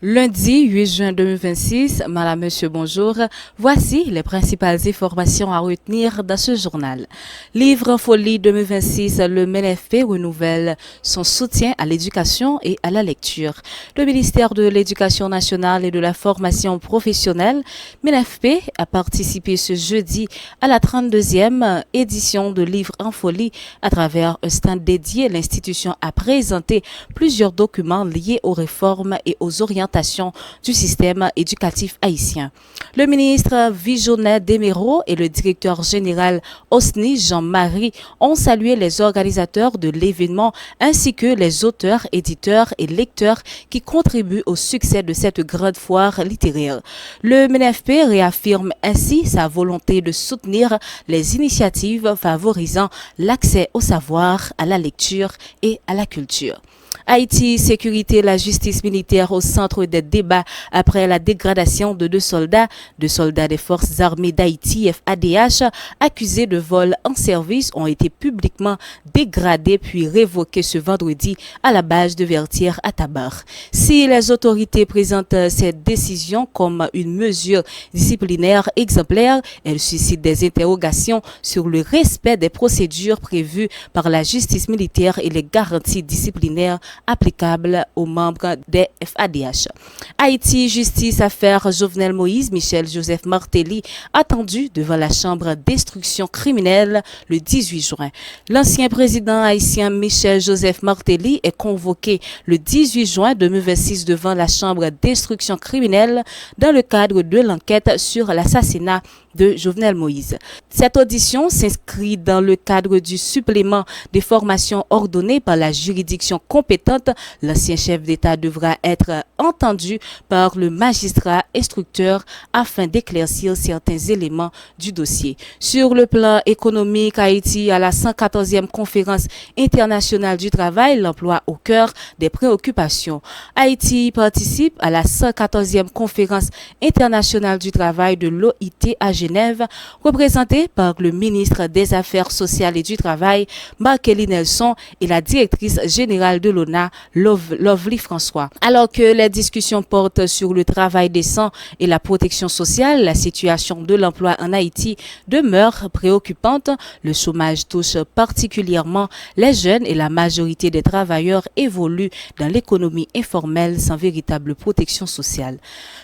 Lundi 8 juin 2026, Madame, Monsieur, bonjour. Voici les principales informations à retenir dans ce journal. Livre en folie 2026, le MNFP renouvelle son soutien à l'éducation et à la lecture. Le ministère de l'Éducation nationale et de la formation professionnelle, MNFP, a participé ce jeudi à la 32e édition de Livre en folie. À travers un stand dédié, l'institution a présenté plusieurs documents liés aux réformes et aux orientations du système éducatif haïtien. Le ministre Vijonnet Desméraud et le directeur général OSNI Jean-Marie ont salué les organisateurs de l'événement ainsi que les auteurs, éditeurs et lecteurs qui contribuent au succès de cette grande foire littéraire. Le MNFP réaffirme ainsi sa volonté de soutenir les initiatives favorisant l'accès au savoir, à la lecture et à la culture. Haïti, sécurité, la justice militaire au centre des débats après la dégradation de deux soldats des forces armées d'Haïti, FADH, accusés de vol en service, ont été publiquement dégradés puis révoqués ce vendredi à la base de Vertières à Tabar. Si les autorités présentent cette décision comme une mesure disciplinaire exemplaire, elle suscite des interrogations sur le respect des procédures prévues par la justice militaire et les garanties disciplinaires applicable aux membres des FADH. Haïti, justice, affaire Jovenel Moïse, Michel Joseph Martelly, attendu devant la chambre d'instruction criminelle le 18 juin. L'ancien président haïtien Michel Joseph Martelly est convoqué le 18 juin 2026 devant la chambre d'instruction criminelle dans le cadre de l'enquête sur l'assassinat de Jovenel Moïse. Cette audition s'inscrit dans le cadre du supplément des formations ordonnées par la juridiction compétente. L'ancien chef d'État devra être entendu par le magistrat instructeur afin d'éclaircir certains éléments du dossier. Sur le plan économique, Haïti à la 114e conférence internationale du travail, l'emploi au cœur des préoccupations. Haïti participe à la 114e conférence internationale du travail de l'OIT à Genève, représentée par le ministre des Affaires sociales et du Travail, Marc-Élie Nelson, et la directrice générale de l'ONA, Lovely François. Alors que les discussions portent sur le travail décent et la protection sociale, la situation de l'emploi en Haïti demeure préoccupante. Le chômage touche particulièrement les jeunes et la majorité des travailleurs évoluent dans l'économie informelle sans véritable protection sociale.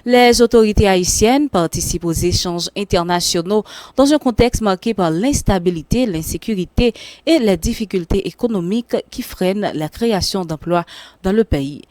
Les autorités haïtiennes participent aux échanges internationaux dans un contexte marqué par l'instabilité, l'insécurité et les difficultés économiques qui freinent la création d'emplois dans le pays.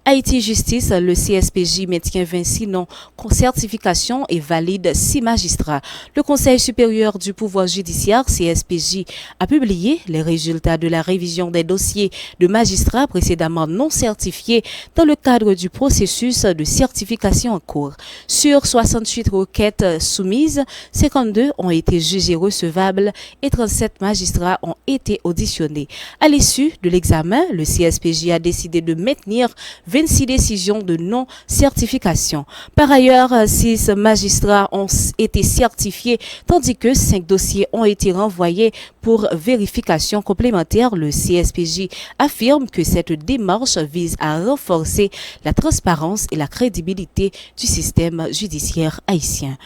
Haïti Justice, le CSPJ maintient 26 noms, certification et valide 6 magistrats. Le Conseil supérieur du pouvoir judiciaire, CSPJ, a publié les résultats de la révision des dossiers de magistrats précédemment non certifiés dans le cadre du processus de certification en cours. Sur 68 requêtes soumises, 52 ont été jugées recevables et 37 magistrats ont été auditionnés. À l'issue de l'examen, le CSPJ a décidé de maintenir 26 décisions de non-certification. Par ailleurs, 6 magistrats ont été certifiés, tandis que 5 dossiers ont été renvoyés pour vérification complémentaire. Le CSPJ affirme que cette démarche vise à renforcer la transparence et la crédibilité du système judiciaire haïtien.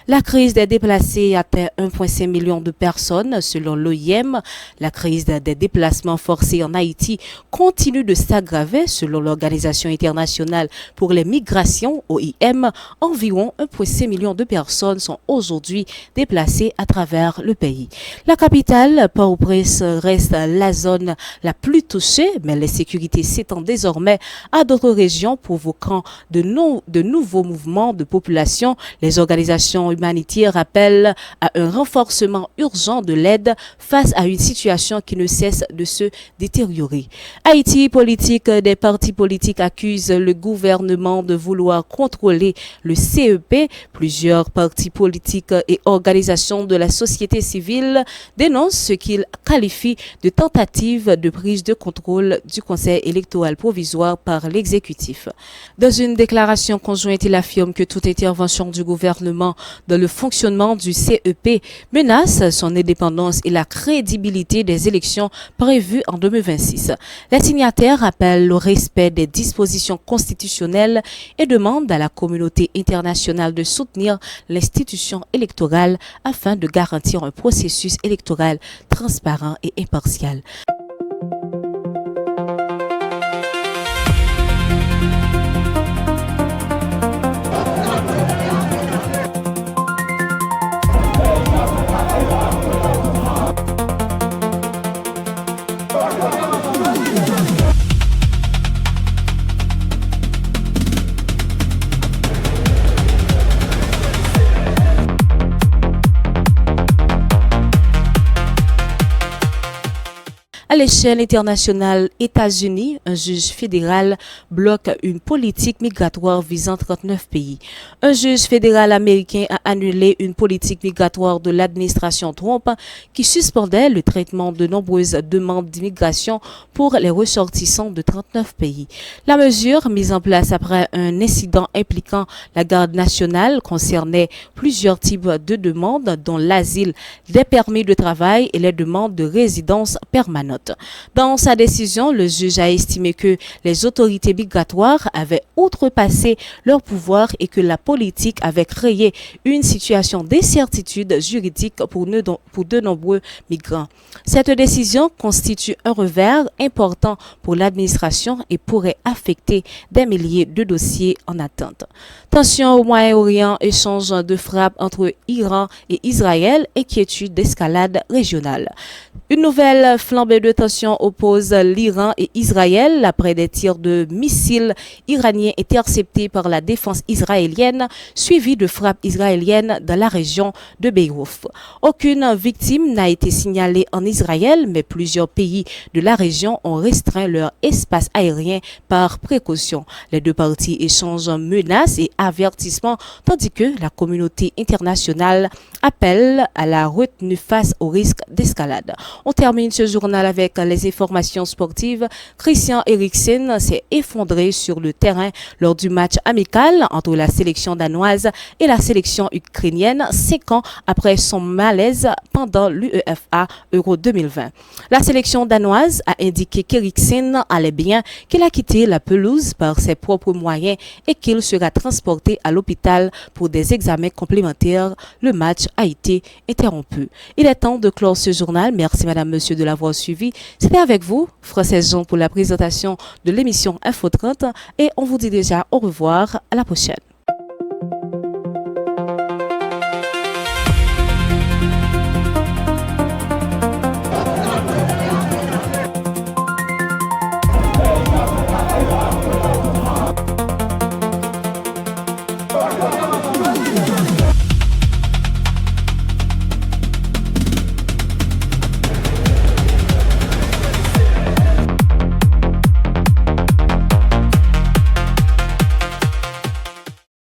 La crise des déplacés atteint 1,5 million de personnes selon l'OIM. La crise des déplacements forcés en Haïti continue de s'aggraver selon l'Organisation internationale pour les migrations, OIM. Environ 1,5 million de personnes sont aujourd'hui déplacées à travers le pays. La capitale, Port-au-Prince, reste la zone la plus touchée, mais l'insécurité s'étend désormais à d'autres régions, provoquant de nouveaux mouvements de population. Les organisations humanitaires appellent à un renforcement urgent de l'aide face à une situation qui ne cesse de se détériorer. Haïti, politique des partis politiques accusent accuse le gouvernement de vouloir contrôler le CEP. Plusieurs partis politiques et organisations de la société civile dénoncent ce qu'ils qualifient de tentative de prise de contrôle du Conseil électoral provisoire par l'exécutif. Dans une déclaration conjointe, il affirme que toute intervention du gouvernement dans le fonctionnement du CEP menace son indépendance et la crédibilité des élections prévues en 2026. Les signataires appellent le respect des dispositions constitutionnelles et demandent à la communauté internationale de soutenir l'institution électorale afin de garantir un processus électoral transparent et impartial. À l'échelle internationale, États-Unis, un juge fédéral bloque une politique migratoire visant 39 pays. Un juge fédéral américain a annulé une politique migratoire de l'administration Trump qui suspendait le traitement de nombreuses demandes d'immigration pour les ressortissants de 39 pays. La mesure, mise en place après un incident impliquant la garde nationale, concernait plusieurs types de demandes, dont l'asile, des permis de travail et les demandes de résidence permanente. Dans sa décision, le juge a estimé que les autorités migratoires avaient outrepassé leurs pouvoirs et que la politique avait créé une situation d'incertitude juridique pour de nombreux migrants. Cette décision constitue un revers important pour l'administration et pourrait affecter des milliers de dossiers en attente. Tension au Moyen-Orient, échange de frappes entre Iran et Israël, inquiétude d'escalade régionale. Une nouvelle flambée de tension oppose l'Iran et Israël après des tirs de missiles iraniens interceptés par la défense israélienne, suivis de frappes israéliennes dans la région de Beyrouth. Aucune victime n'a été signalée en Israël, mais plusieurs pays de la région ont restreint leur espace aérien par précaution. Les deux parties échangent menaces et avertissements, tandis que la communauté internationale appelle à la retenue face au risque d'escalade. On termine ce journal avec les informations sportives. Christian Eriksen s'est effondré sur le terrain lors du match amical entre la sélection danoise et la sélection ukrainienne 5 ans après son malaise pendant l'UEFA Euro 2020. La sélection danoise a indiqué qu'Eriksen allait bien, qu'il a quitté la pelouse par ses propres moyens et qu'il sera transporté à l'hôpital pour des examens complémentaires. Le match a été interrompu. Il est temps de clore ce journal. Merci madame, monsieur de l'avoir suivi. C'était avec vous, Française Jean, pour la présentation de l'émission Info 30 et on vous dit déjà au revoir, à la prochaine.